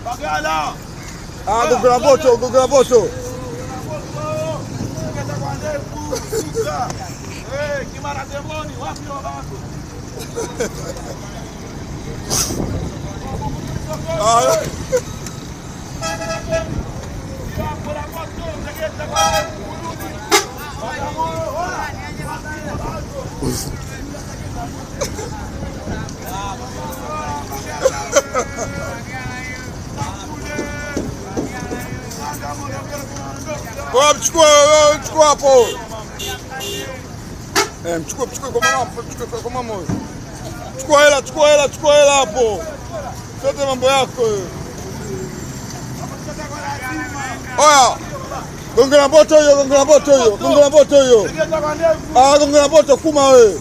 Bagala. Gongo la Mboto, Gongo la Mboto. Kimara Demoni, wapi wabako? Mchukue hapo. Mchukue kwa mama. Chukua hela hapo. Sote mambo yako. Oya. Gongo la Mboto hiyo, Gongo la Mboto hiyo. Gongo la Mboto kuma wewe.